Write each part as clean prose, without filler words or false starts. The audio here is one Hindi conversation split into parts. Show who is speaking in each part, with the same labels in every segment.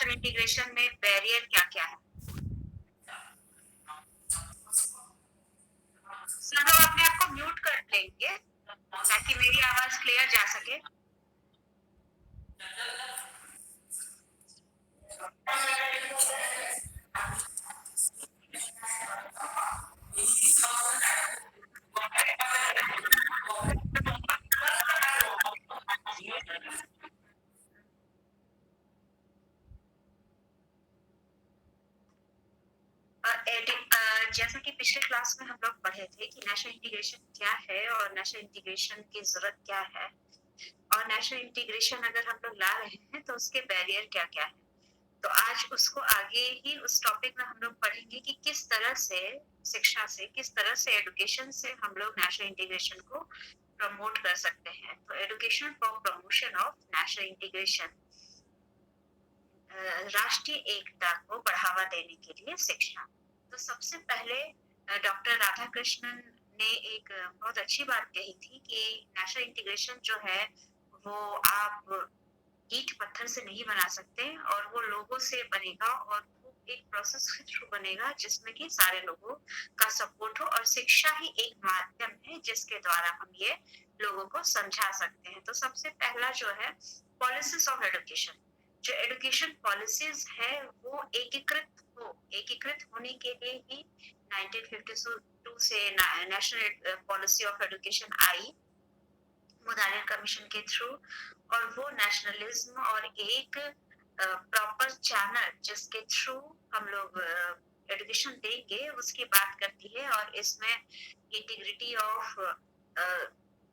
Speaker 1: नेशनल इंटीग्रेशन में बैरियर क्या क्या है? सब लोग अपने आप को म्यूट कर लेंगे ताकि मेरी आवाज क्लियर जा सके। जैसा कि पिछले क्लास में हम लोग पढ़े थे कि नेशनल इंटीग्रेशन क्या है और नेशनल इंटीग्रेशन की जरूरत क्या है, और नेशनल इंटीग्रेशन अगर हम लोग ला रहे हैं तो उसके बैरियर क्या क्या है। तो आज उसको आगे ही उस टॉपिक में हम लोग पढ़ेंगे कि किस तरह से शिक्षा से, किस तरह से एजुकेशन से हम लोग नेशनल इंटीग्रेशन को प्रमोट कर सकते हैं। तो education for promotion of national integration, राष्ट्रीय एकता को बढ़ावा देने के लिए शिक्षा। तो सबसे पहले डॉक्टर राधाकृष्णन ने एक बहुत अच्छी बात कही थी कि नेशनल इंटीग्रेशन जो है वो आप ईंट पत्थर से नहीं बना सकते, और वो लोगों से बनेगा, और वो एक प्रोसेस के थ्रू बनेगा जिसमें कि सारे लोगों का सपोर्ट हो, और शिक्षा ही एक माध्यम है जिसके द्वारा हम ये लोगों को समझा सकते हैं। तो सबसे पहला जो है पॉलिसीज ऑफ एजुकेशन, जो एजुकेशन पॉलिसीज है वो एकीकृत होने के लिए ही 1952 से नेशनल पॉलिसी ऑफ एजुकेशन आई मुदालिर कमीशन के थ्रू, और वो नेशनलिज्म और एक प्रॉपर चैनल जिसके थ्रू हम लोग एजुकेशन देंगे उसकी बात करती है, और इसमें इंटीग्रिटी ऑफ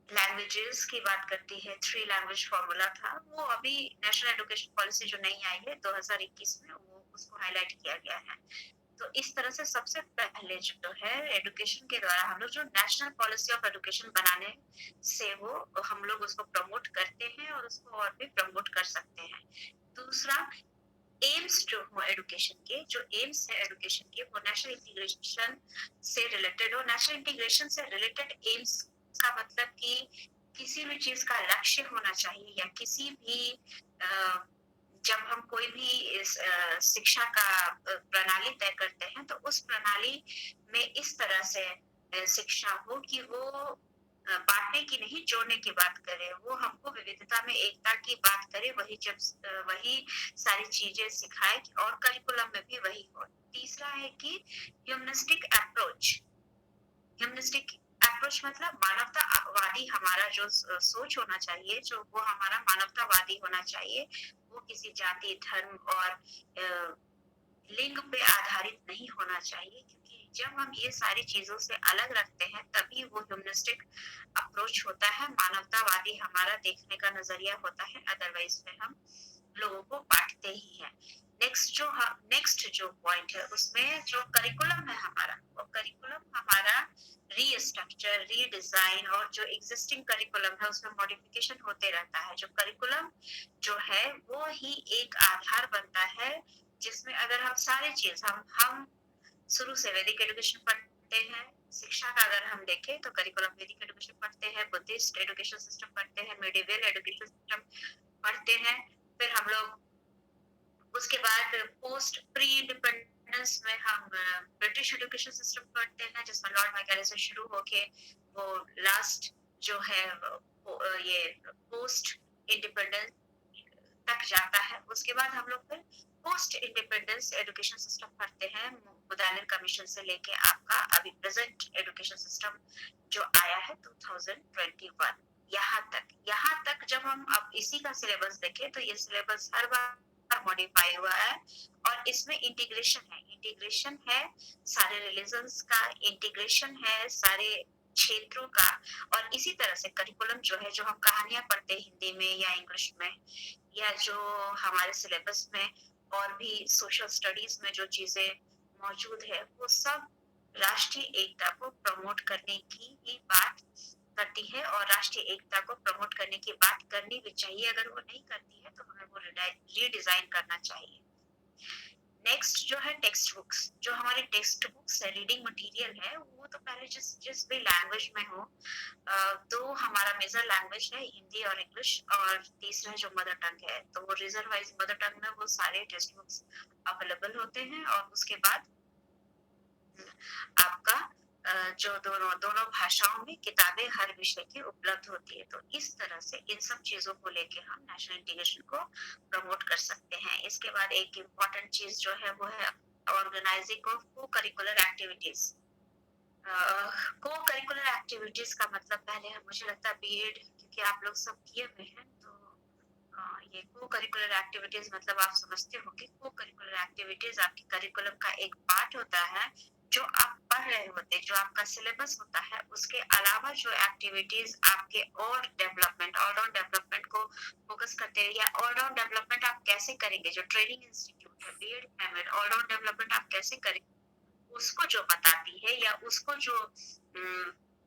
Speaker 1: लैंग्वेजेस की बात करती है। 3 लैंग्वेज फॉर्मूला था, वो अभी नेशनल एजुकेशन पॉलिसी जो नई आई है 2021 में, वो उसको हाईलाइट किया गया है। तो इस तरह से सबसे पहले जो है एजुकेशन के द्वारा हम लोग जो नेशनल पॉलिसी ऑफ एजुकेशन बनाने से वो हम लोग उसको प्रमोट करते हैं और उसको और भी प्रमोट कर सकते हैं। दूसरा, एम्स जो हो एजुकेशन के, जो एम्स है एजुकेशन के, वो नेशनल इंटीग्रेशन से रिलेटेड हो। नेशनल इंटीग्रेशन से रिलेटेड एम्स का मतलब कि किसी भी चीज का लक्ष्य होना चाहिए, या किसी भी जब हम कोई भी इस शिक्षा का प्रणाली तय करते हैं तो उस प्रणाली में इस तरह से शिक्षा हो कि वो बांटने की नहीं, जोड़ने की बात करे, वो हमको विविधता में एकता की बात करे, वही सारी चीजें सिखाए, और करिकुलम में भी वही हो। तीसरा है कि ह्यूमनिस्टिक अप्रोच मतलब मानवतावादी हमारा जो सोच होना चाहिए, जो वो हमारा मानवतावादी होना चाहिए, वो किसी जाति, धर्म और लिंग पे आधारित नहीं होना चाहिए, क्योंकि जब हम ये सारी चीजों से अलग रखते हैं तभी वो ह्यूमनिस्टिक अप्रोच होता है, मानवतावादी हमारा देखने का नजरिया होता है, अदरवाइज में हम लोगों को बांटते ही हैं। नेक्स्ट जो पॉइंट है उसमें जो करिकुलम है हमारा, वो करिकुलम हमारा रीस्ट्रक्चर, रीडिजाइन, और जो एग्जिस्टिंग करिकुलम है उसमें मॉडिफिकेशन होते रहता है। जो करिकुलम जो है वो ही एक आधार बनता है जिसमें अगर हम सारी चीज हम शुरू से वैदिक एजुकेशन पढ़ते हैं, शिक्षा का अगर हम देखें तो करिकुलम वैदिक एजुकेशन पढ़ते हैं, बुद्धिस्ट एजुकेशन सिस्टम पढ़ते हैं, मेडिवल एजुकेशन सिस्टम पढ़ते हैं, फिर हम लोग उसके बाद पोस्ट प्री इंडिपेंडेंस में हम ब्रिटिश एजुकेशन सिस्टम पढ़ते हैं जिसमें लॉर्ड मैकेले से शुरू होके वो लास्ट जो है ये पोस्ट इंडिपेंडेंस तक जाता है। उसके बाद हम लोग फिर पोस्ट इंडिपेंडेंस एजुकेशन सिस्टम पढ़ते हैं, मुदालिर कमीशन से लेके आपका अभी प्रेजेंट एजुकेशन सिस्टम जो आया है 2021, यहाँ तक जब हम अब इसी का सिलेबस देखें तो ये सिलेबस हर बार मॉडिफाई हुआ है, और इसमें इंटीग्रेशन है सारे रिलीजन्स का, इंटीग्रेशन है सारे क्षेत्रों का, और इसी तरह से करिकुलम जो है, जो हम कहानियां पढ़ते हैं हिंदी में या इंग्लिश में, या जो हमारे सिलेबस में और भी सोशल स्टडीज में जो चीजें मौजूद है, वो सब राष्ट्रीय एकता को प्रमोट करने की ही बात करती है, और राष्ट्रीय एकता को प्रमोट करने की बात करनी भी चाहिए। अगर वो नहीं करती है तो हमें वो रीडिजाइन करना चाहिए। नेक्स्ट जो है टेक्स्ट बुक्स, जो हमारी टेक्स्ट बुक्स है, रीडिंग मटेरियल है, वो तो पहले जिस जिस भी लैंग्वेज में हो, तो हमारा मेजर लैंग्वेज है हिंदी और इंग्लिश, और तीसरा जो मदर टंग है, तो वो रीजन वाइज मदर टंग में वो सारे टेक्स्ट बुक्स अवेलेबल होते हैं। और उसके बाद आपका जो दोनों दोनों भाषाओं में किताबें हर विषय की उपलब्ध होती है। तो इस तरह से इन सब चीजों को लेके हम नेशनल इंटीग्रेशन को प्रमोट कर सकते हैं। इसके बाद एक इम्पॉर्टेंट चीज जो है वो है ऑर्गेनाइजिंग ऑफ को करिकुलर एक्टिविटीज। को करिकुलर एक्टिविटीज का मतलब पहले मुझे लगता है बीएड, क्योंकि आप लोग सब किए हुए हैं, तो ये को करिकुलर एक्टिविटीज मतलब आप समझते होंगे। को करिकुलर एक्टिविटीज आपके करिकुलम का एक पार्ट होता है, जो आप पढ़ रहे होते हैं, जो आपका सिलेबस होता है, उसके अलावा जो एक्टिविटीज आपके और डेवलपमेंट, ऑलराउंड डेवलपमेंट को फोकस करते हैं, या ऑलराउंड डेवलपमेंट आप कैसे करेंगे, जो ट्रेनिंग इंस्टीट्यूट है बीएड में ऑलराउंड डेवलपमेंट आप कैसे करेंगे, उसको जो बताती है या उसको जो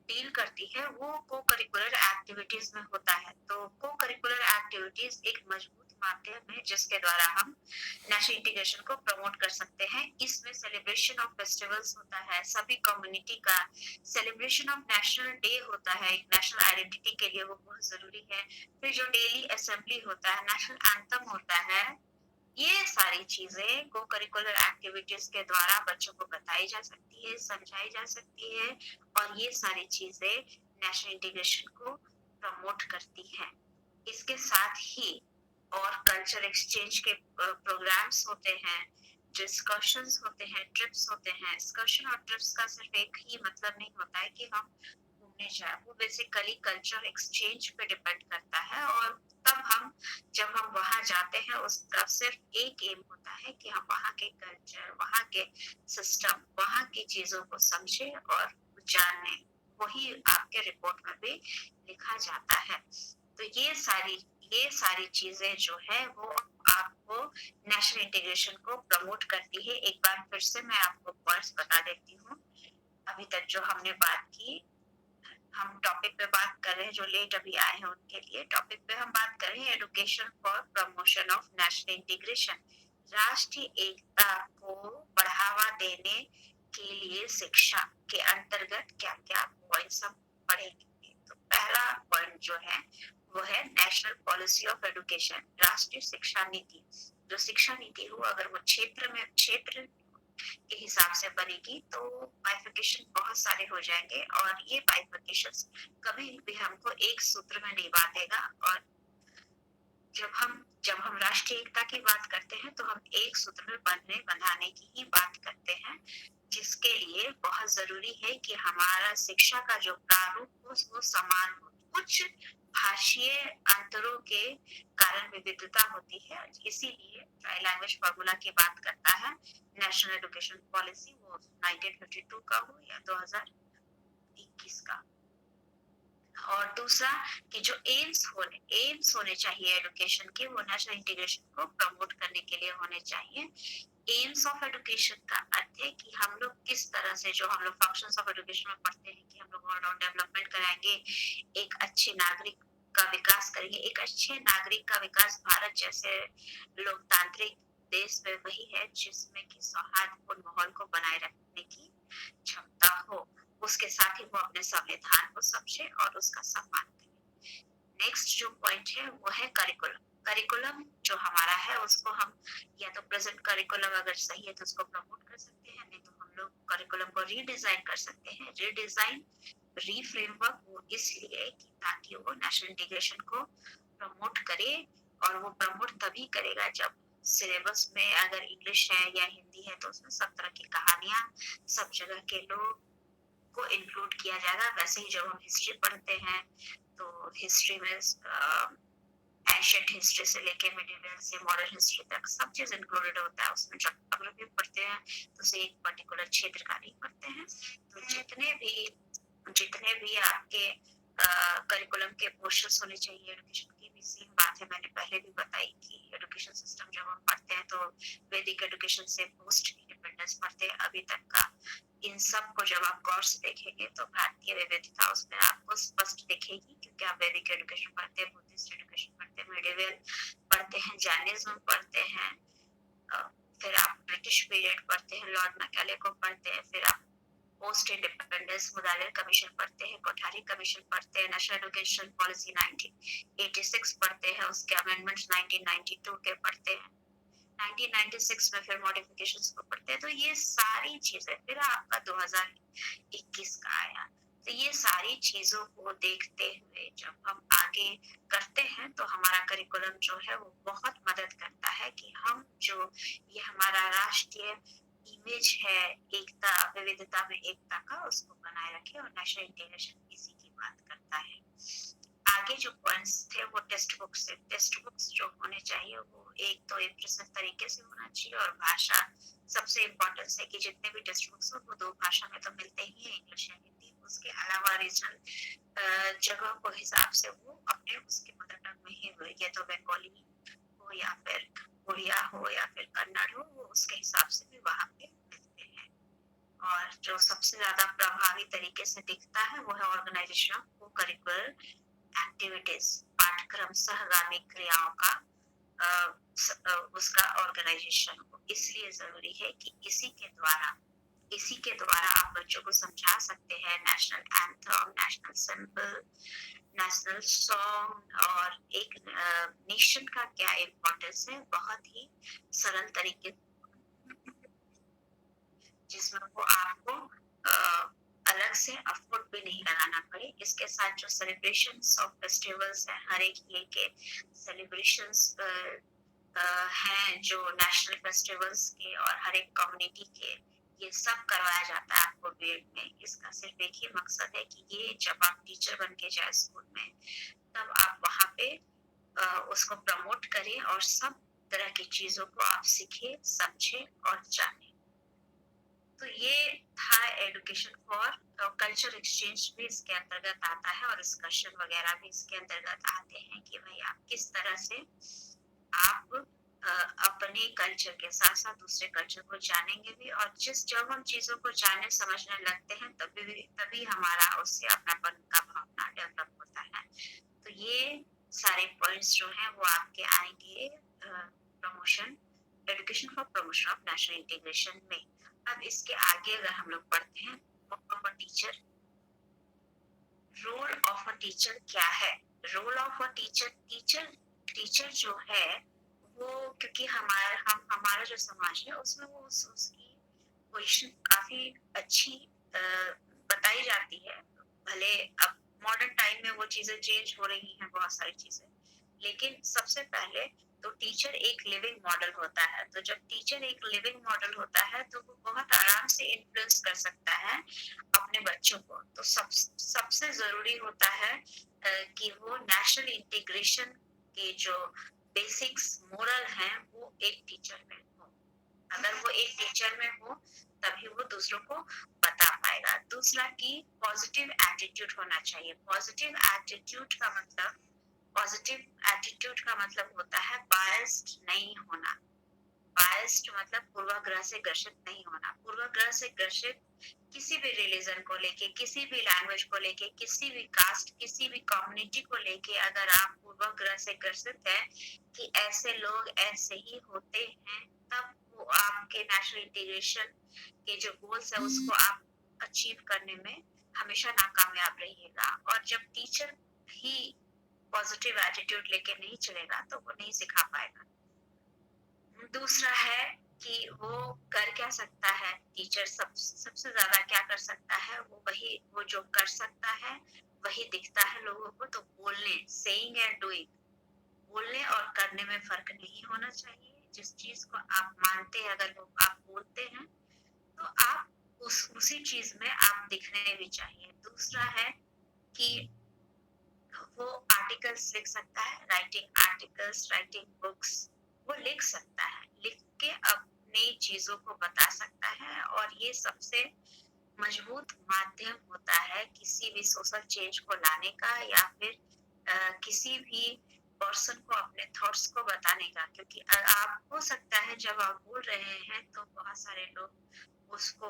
Speaker 1: डील करती है, वो को करिकुलर एक्टिविटीज में होता है। तो को करिकुलर एक्टिविटीज एक मजबूत माध्यम है जिसके द्वारा हम नेशनल इंटीग्रेशन को प्रमोट कर सकते हैं। इसमें सेलिब्रेशन ऑफ फेस्टिवल्स होता है, सभी कम्युनिटी का सेलिब्रेशन ऑफ नेशनल डे होता है, नेशनल आइडेंटिटी के लिए वो बहुत जरूरी है। फिर जो डेली असेंबली होता है, नेशनल एंथम होता है, ये सारी चीजें को करिकुलर एक्टिविटीज के द्वारा बच्चों को बताई जा सकती है, समझाई जा सकती है, और ये सारी चीजें नेशनल इंटीग्रेशन को प्रमोट करती हैं। इसके साथ ही और कल्चर एक्सचेंज के प्रोग्राम्स होते हैं, डिस्कशंस होते हैं, ट्रिप्स होते हैं। एक्सकर्शन और ट्रिप्स का सिर्फ एक ही मतलब नहीं होता है कि हम घूमने जाए, वो बेसिकली कल्चर एक्सचेंज पे डिपेंड करता है। और तब हम जब हम वहां जाते हैं, उसका सिर्फ एक एम होता है कि हम वहां के कल्चर, वहां के सिस्टम, वहां की चीजों को समझे और जाने। वही आपके रिपोर्ट में भी लिखा जाता है। तो ये सारी चीजें जो है वो आपको नेशनल इंटीग्रेशन को प्रमोट करती है। एक बार फिर से मैं आपको पॉइंट्स बता देती हूँ। अभी तक जो हमने बात की, हम टॉपिक पे बात कर रहे हैं, जो लेट अभी आए हैं उनके लिए टॉपिक पे हम बात कर रहे हैं education for promotion of national integration. राष्ट्रीय एकता को बढ़ावा देने के लिए शिक्षा के अंतर्गत क्या क्या पॉइंट्स हम पढ़ेंगे। तो पहला पॉइंट जो है वो है नेशनल पॉलिसी ऑफ एजुकेशन, राष्ट्रीय शिक्षा नीति। जो शिक्षा नीति हो, अगर वो क्षेत्र के हिसाब से बनेगी तो बाइफिकेशन बहुत सारे हो जाएंगे, और ये बाइफिकेशन कभी भी हमको एक सूत्र में नहीं बांधेगा। और जब हम राष्ट्रीय एकता की बात करते हैं तो हम एक सूत्र में बंधाने की ही बात करते हैं, जिसके लिए बहुत जरूरी है कि हमारा शिक्षा का जो प्रारूप हो वो समान हो। कुछ भाषीय अंतरों के कारण विविधता होती है, इसीलिए ट्राई लैंग्वेज फॉर्मूला की बात करता है नेशनल एजुकेशन पॉलिसी, वो 1952 का हो या 2021 का। और दूसरा कि जो एम्स होने चाहिए एजुकेशन के, वो नेशनल इंटीग्रेशन को प्रमोट करने के लिए होने चाहिए। एम्स ऑफ एजुकेशन का अर्थ है कि हम लोग किस तरह से, जो हम लोग फंक्शंस ऑफ एजुकेशन में पढ़ते हैं कि हम लोग ऑलराउंड डेवलपमेंट कराएंगे, एक अच्छे नागरिक का विकास करेंगे। एक अच्छे नागरिक का विकास भारत जैसे लोकतांत्रिक देश में वही है जिसमें कि सौहार्दपूर्ण माहौल को बनाए रखने की क्षमता हो। उसके साथ ही वो अपने संविधान को समझे और उसका सम्मान करे। नेक्स्ट जो पॉइंट है वो है करिकुलम। करिकुलम जो हमारा है उसको हम या तो प्रेजेंट करिकुलम अगर सही है तो उसको प्रमोट कर सकते हैं, नहीं तो हम लोग करिकुलम को रीडिजाइन कर सकते हैं। रीडिजाइन रीफ्रेमवर्क वो इसलिए कि ताकि वो नेशनल इंटीग्रेशन को प्रमोट करे, और वो प्रमोट तभी करेगा जब सिलेबस में अगर इंग्लिश है या हिंदी है तो उसमें सब तरह की कहानियां, सब जगह के लोग को इंक्लूड किया जाएगा। वैसे ही जब हम हिस्ट्री पढ़ते हैं तो हिस्ट्री में एंशिएंट हिस्ट्री से लेके मिडिवल से मॉडर्न हिस्ट्री तक सब चीज इंक्लूडेड होता है उसमें। जब ज्योग्राफी पढ़ते हैं तो उसे एक पर्टिकुलर क्षेत्र का नहीं पढ़ते हैं। तो जितने भी आपके करिकुलम के पोर्शंस होने चाहिए एजुकेशन की भी सेम बात है, मैंने पहले भी बताई कि एजुकेशन सिस्टम जब हम पढ़ते हैं तो वैदिक एजुकेशन से पोस्ट इंडिपेंडेंस पढ़ते हैं अभी तक का। इन सब को जब आप गौर से देखेंगे तो भारतीय विविधता उसमें आपको स्पष्ट दिखेगी, क्योंकि आप वैदिक एजुकेशन पढ़ते हैं, बुद्धिस्ट एजुकेशन पढ़ते हैं, मिडिवल पढ़ते हैं, जैनिज्म पढ़ते हैं, फिर आप ब्रिटिश पीरियड पढ़ते हैं, लॉर्ड मैकाले को पढ़ते हैं, फिर आप पोस्ट इंडिपेंडेंस मुदालिर कमीशन पढ़ते हैं, कोठारी कमीशन पढ़ते हैं, नेशनल एजुकेशन पॉलिसी 1986 पढ़ते हैं, उसके अमेंडमेंट्स 1992 के पढ़ते हैं, 1996 में फिर मॉडिफिकेशंस को पढ़ते हैं। तो ये सारी चीजें फिर आपका 2021 का आया। तो ये सारी चीजों को देखते हुए जब हम आगे करते हैं तो हमारा करिकुलम जो है वो बहुत मदद करता है कि हम जो ये हमारा राष्ट्रीय इमेज है एकता विविधता में एकता का, उसको बनाए रखे। और नेशनल इंटीग्रेशन इसी की बात करता है। आगे जो पॉइंट्स थे वो टेक्स्ट बुक्स जो होने चाहिए वो एक तो इम्प्रेसिव तरीके से होना चाहिए, और भाषा सबसे इम्पोर्टेंट है कि जितने भी टेक्स्ट बुक्स हो वो 2 भाषा में तो मिलते ही है, इंग्लिश या हिंदी। उसके अलावा रीजनल जगह को हिसाब से वो अपने उसके मदर टंग में ही हो, या तो बंगाली हो या फिर उड़िया हो या फिर कन्नड़ हो, वो उसके हिसाब से भी वहाँ पे मिलते हैं। और जो सबसे ज्यादा प्रभावी तरीके से दिखता है वो है ऑर्गेनाइजेशन ऑफ को करिकुलर एक्टिविटीज, पाठ्यक्रम सहगामी क्रियाओं का उसका ऑर्गेनाइजेशन हो। इसलिए जरूरी है कि इसी के द्वारा आप बच्चों को समझा सकते हैं national anthem, national symbol, national song और एक नेशन का क्या इम्पोर्टेंस है, बहुत ही सरल तरीके जिसमें वो आपको अलग से अफोर्ड भी नहीं लगाना पड़े। इसके साथ जो सेलिब्रेशंस ऑफ फेस्टिवल्स है, हर एक ये के सेलिब्रेशंस हैं जो नेशनल फेस्टिवल्स के और हर एक कम्युनिटी के, ये सब करवाया जाता है आपको बीएड में। इसका सिर्फ एक ही मकसद है कि ये जब आप टीचर बन के जाए स्कूल में, तब आप वहाँ पे उसको प्रमोट करें और सब तरह की चीजों को आप सीखे, समझे और जाने। तो ये था एजुकेशन फॉर कल्चर एक्सचेंज भी इसके अंतर्गत आता है, और डिस्कशन वगैरह भी इसके अंतर्गत आते हैं कि भाई आप किस तरह से आप अपने कल्चर के साथ साथ दूसरे कल्चर को जानेंगे भी। और जब हम चीजों को जानने समझने लगते हैं तभी हमारा उससे अपनापन का भावना डेवलप होता है। तो ये सारे पॉइंट्स जो हैं वो आपके आएंगे promotion, education for promotion of national integration में। अब इसके आगे अगर हम लोग पढ़ते हैं teacher, role of a teacher क्या है। रोल ऑफ अ टीचर जो है वो, क्योंकि हमारा जो समाज है उसमें वो उसकी पोजीशन काफी अच्छी बताई जाती है। भले अब मॉडर्न टाइम में वो चीजें चेंज हो रही हैं बहुत सारी चीजें, लेकिन सबसे पहले तो टीचर एक लिविंग मॉडल होता है। तो जब टीचर एक लिविंग मॉडल होता है तो वो बहुत आराम से इन्फ्लुएंस कर सकता है अपने बच्चों को। तो सबसे जरूरी होता है कि वो नेशनल इंटीग्रेशन के जो बेसिक्स मोरल हैं वो एक टीचर में हो। अगर वो एक टीचर में हो तभी वो दूसरों को बता पाएगा। दूसरा कि पॉजिटिव एटीट्यूड होना चाहिए। पॉजिटिव एटीट्यूड का मतलब होता है बायस्ड नहीं होना। बायस्ड मतलब पूर्वाग्रह से ग्रसित नहीं होना। पूर्वाग्रह से ग्रसित किसी भी रिलीजन को लेके, किसी भी लैंग्वेज को लेके, किसी भी कास्ट, किसी भी कम्युनिटी को लेके अगर आप पूर्वाग्रह से ग्रसित है कि ऐसे लोग ऐसे ही होते हैं, तब वो आपके नेशनल इंटीग्रेशन के जो गोल्स है उसको आप अचीव करने में हमेशा नाकामयाब रहिएगा। और जब टीचर ही पॉजिटिव एटीट्यूड लेके नहीं चलेगा तो वो नहीं सिखा पाएगा। दूसरा है कि वो कर क्या सकता है टीचर, सबसे ज्यादा क्या कर सकता है, वो जो कर सकता है वही दिखता है लोगों को। तो बोलने, सेइंग एंड डूइंग, बोलने और करने में फर्क नहीं होना चाहिए। जिस चीज को आप मानते हैं अगर वो आप बोलते हैं तो आप उसी चीज में आप दिखने भी चाहिए। दूसरा है कि वो आर्टिकल्स लिख सकता है, राइटिंग आर्टिकल्स, राइटिंग बुक्स वो लिख सकता है, लिख के अपनी चीजों को बता सकता है। और ये सबसे मजबूत माध्यम होता है किसी भी सोशल चेंज को लाने का, या फिर किसी भी पर्सन को अपने थॉट्स को बताने का। क्योंकि आप हो सकता है जब आप बोल रहे हैं तो बहुत सारे लोग उसको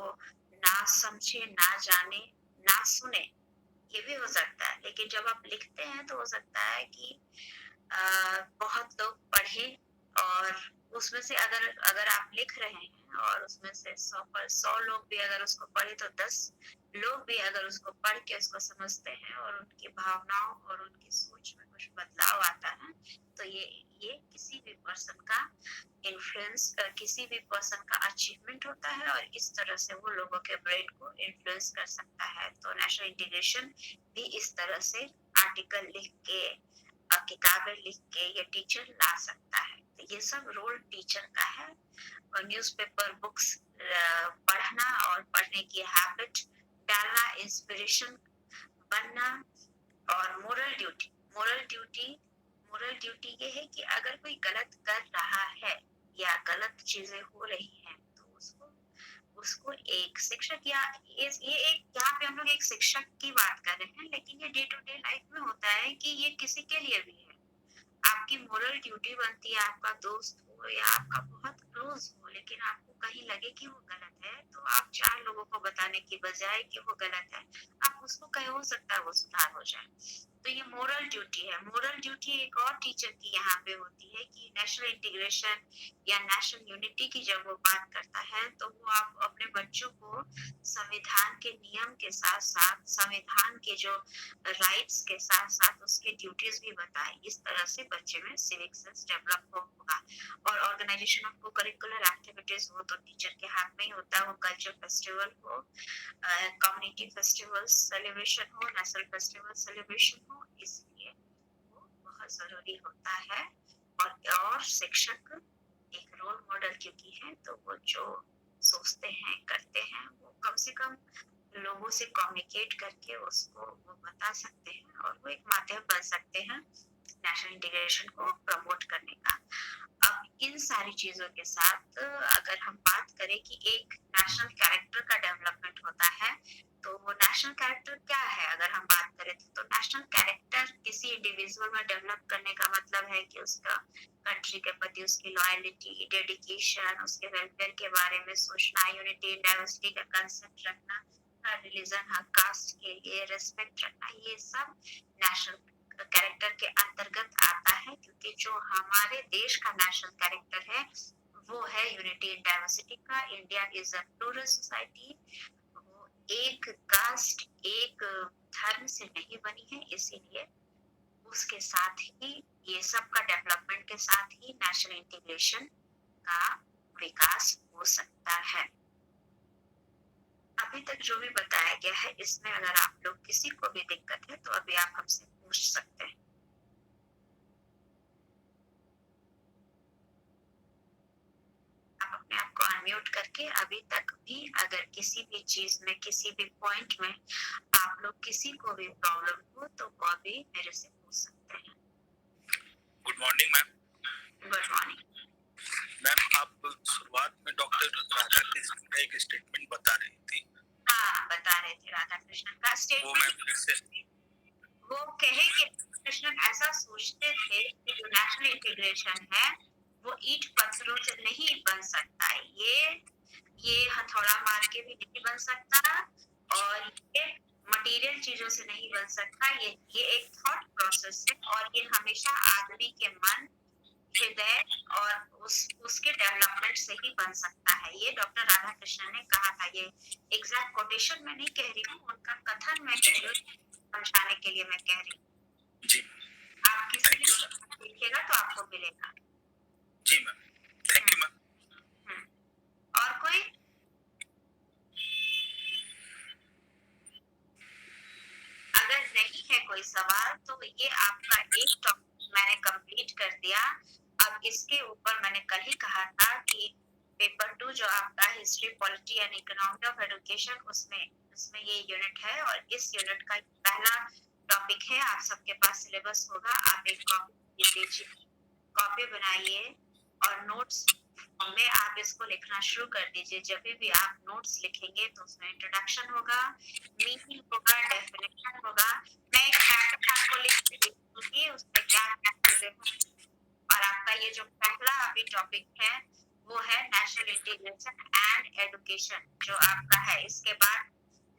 Speaker 1: ना समझे, ना जाने, ना सुने, ये भी हो सकता है। लेकिन जब आप लिखते हैं तो हो सकता है कि बहुत लोग पढ़े और उसमें से अगर अगर आप लिख रहे हैं और उसमें से 100 लोग भी अगर उसको पढ़े तो 10 लोग भी अगर उसको पढ़ के उसको समझते हैं और उनकी भावनाओं और उनकी सोच में कुछ बदलाव आता है, तो ये किसी भी पर्सन का इन्फ्लुएंस, किसी भी पर्सन का अचीवमेंट होता है और इस तरह से वो लोगों के ब्रेन को इन्फ्लुएंस कर सकता है। तो नेशनल इंटीग्रेशन भी इस तरह से आर्टिकल लिख के, किताबें लिख के ये टीचर ला सकता है। तो ये सब रोल टीचर का है। और न्यूज़पेपर बुक्स पढ़ना और पढ़ने की हैबिट डालना, इंस्पिरेशन बनना, और मोरल ड्यूटी ये है कि अगर कोई गलत कर रहा है या गलत चीजें हो रही हैं तो उसको उसको एक शिक्षक या ये एक, यहाँ पे हम लोग एक शिक्षक की बात कर रहे हैं, लेकिन ये डे टू डे लाइफ में होता है कि ये किसी के लिए भी है। आपकी मोरल ड्यूटी बनती है, आपका दोस्त हो या आपका बहुत क्लोज हो, लेकिन आपको कहीं लगे कि वो गलत है, तो आप 4 लोगों को बताने की बजाय कि वो गलत है, आप उसको कहे, हो सकता है वो सुधार हो जाए। तो ये मोरल ड्यूटी है। मोरल ड्यूटी एक और टीचर की यहाँ पे होती है कि नेशनल इंटीग्रेशन या नेशनल यूनिटी की जब वो बात करता है तो वो आप अपने बच्चों को संविधान के नियम के साथ साथ संविधान के जो राइट्स के साथ साथ उसके ड्यूटीज भी बताए। इस तरह से बच्चे में सिविक सेंस डेवलप होगा। और ऑर्गेनाइजेशन ऑफ को करिकुलर एक्टिविटीज हो तो टीचर के हाथ में ही होता है, वो कल्चर फेस्टिवल हो, कम्युनिटी फेस्टिवल सेलिब्रेशन हो, नेशनल फेस्टिवल सेलिब्रेशन हो, इसलिए वो बहुत जरूरी होता है। और शिक्षक एक रोल मॉडल क्योंकि है, तो वो जो सोचते हैं करते हैं वो कम से कम लोगों से कम्युनिकेट करके उसको वो बता सकते हैं और वो एक माध्यम बन सकते हैं नेशनल इंटीग्रेशन को प्रमोट करने का। अब इन सारी चीजों के साथ अगर हम बात करें कि एक नेशनल कैरेक्टर का डेवलपमेंट होता है, तो वो नेशनल कैरेक्टर क्या है अगर हम बात करें तो नेशनल कैरेक्टर किसी इंडिविजुअल में डेवलप करने का मतलब है कि उसका कंट्री के प्रति उसकी लॉयल्टी, डेडिकेशन, उसके वेलफेयर के बारे में सोचना, यूनिटी इन डाइवर्सिटी का कंसेप्ट रखना, हर रिलीजन हर कास्ट के लिए रेस्पेक्ट रखना, ये सब नेशनल कैरेक्टर के अंतर्गत आता है। क्योंकि जो हमारे देश का नेशनल कैरेक्टर है वो है यूनिटी इन डाइवर्सिटी का। India is a plural society, वो एक कास्ट एक धर्म से नहीं बनी है, इसीलिए उसके साथ ही ये सब का डेवलपमेंट के साथ ही नेशनल इंटीग्रेशन का विकास हो सकता है। अभी तक जो भी बताया गया है इसमें अगर आप लोग किसी को भी दिक्कत है तो अभी आप हमसे पूछ सकते हैं। आप अपने आप को अनम्यूट करके अभी तक भी अगर किसी भी चीज में किसी भी पॉइंट में आप लोग किसी को भी प्रॉब्लम हो तो वो अभी मेरे से पूछ सकते हैं।
Speaker 2: Good morning ma'am.
Speaker 1: Good morning
Speaker 2: ma'am, आप शुरुआत में डॉक्टर राधा कृष्णन का एक स्टेटमेंट बता रही थी।
Speaker 1: हाँ, बता रहे थे राधा कृष्णन का
Speaker 2: वो मैं फिर से
Speaker 1: स्टेटमेंट। वो कहे कि कृष्णन ऐसा सोचते थे कि जो नेशनल इंटीग्रेशन है वो ईंट पत्थरों से नहीं बन सकता, ये हथौड़ा मार के भी नहीं बन सकता और ये मटेरियल चीजों से नहीं बन सकता। ये एक थॉट प्रोसेस है और ये हमेशा आदमी के मन, हृदय और उसके डेवलपमेंट से ही बन सकता है। ये डॉक्टर राधा कृष्णन ने कहा था। ये एग्जैक्ट कोटेशन मैं नहीं कह रही हूँ, उनका कथन मैं कह रही हूँ, समझाने के लिए मैं कह रही हूँ।
Speaker 2: जी,
Speaker 1: आप किसी भी देखिएगा तो आपको मिलेगा।
Speaker 2: जी मैम, थैंक यू मैम।
Speaker 1: और कोई? अगर नहीं है कोई सवाल तो ये आपका एक टॉपिक मैंने कंप्लीट कर दिया। अब इसके ऊपर मैंने कल ही कहा था कि पेपर 2 जो आपका history polity and economy of education, उसमें ये यूनिट है और इस यूनिट का पहला टॉपिक है। आप सबके पास सिलेबस होगा, आप एक कॉपी बनाइए और नोट्स में आप इसको लिखना शुरू कर दीजिए। जब भी आप नोट्स लिखेंगे तो उसमें इंट्रोडक्शन होगा, मीनिंग होगा, डेफिनेशन होगा। मैं एक पैटर्न आपको लिख के दूंगी, उसमें क्या चीजें होंगी। और आपका ये जो पहला अभी टॉपिक है वो है नेशनल इंटीग्रेशन एंड एजुकेशन जो आपका है। इसके बाद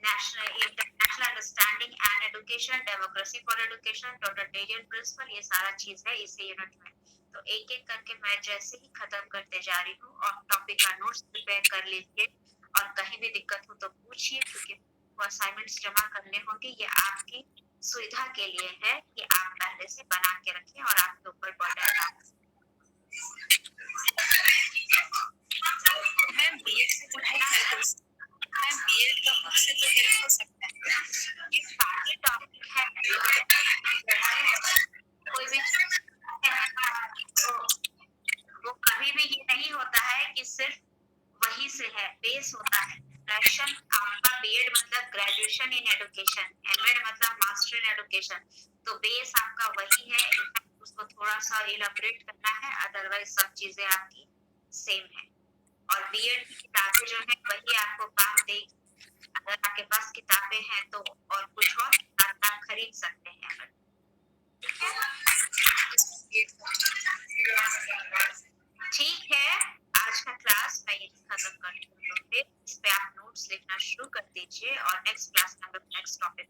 Speaker 1: national international understanding and education, democracy for education, totalitarian principle, ये सारा चीज है इसी यूनिट में। तो एक एक करके मैं जैसे ही खत्म करते जा रही हूँ, और टॉपिक का नोट्स प्रिपेयर कर लीजिए, और कहीं भी दिक्कत हो तो पूछिए, क्योंकि असाइनमेंट्स जमा करने होंगे। ये आपकी सुविधा के लिए है कि आप पहले से बना के रखें और आपके ऊपर बर्डन ना हो।
Speaker 3: मैम बीएड से कुछ मैम बीएड का उससे तो हेल्प हो सकता है।
Speaker 1: ये सारे टॉपिक है, कोई भी तो वो कभी भी ये नहीं होता है कि सिर्फ वही से है, बेस होता है। पैशन आपका बीएड मतलब ग्रेजुएशन इन एजुकेशन, एमएड मतलब मास्टर इन एजुकेशन, तो बेस आपका वही है। उसको थोड़ा सा इलाबरेट करना है, अदरवाइज सब चीजें आपकी सेम है। और बीएड की किताबें जो है वही आपको काम देगी। अगर आपके पास किताबें हैं तो और कुछ और किताब आप खरीद सकते हैं। ठीक है, आज का क्लास मैं यही खत्म करती हूँ। तो फिर इस पे आप नोट्स लिखना शुरू कर दीजिए, और नेक्स्ट क्लास में हम लोग नेक्स्ट टॉपिक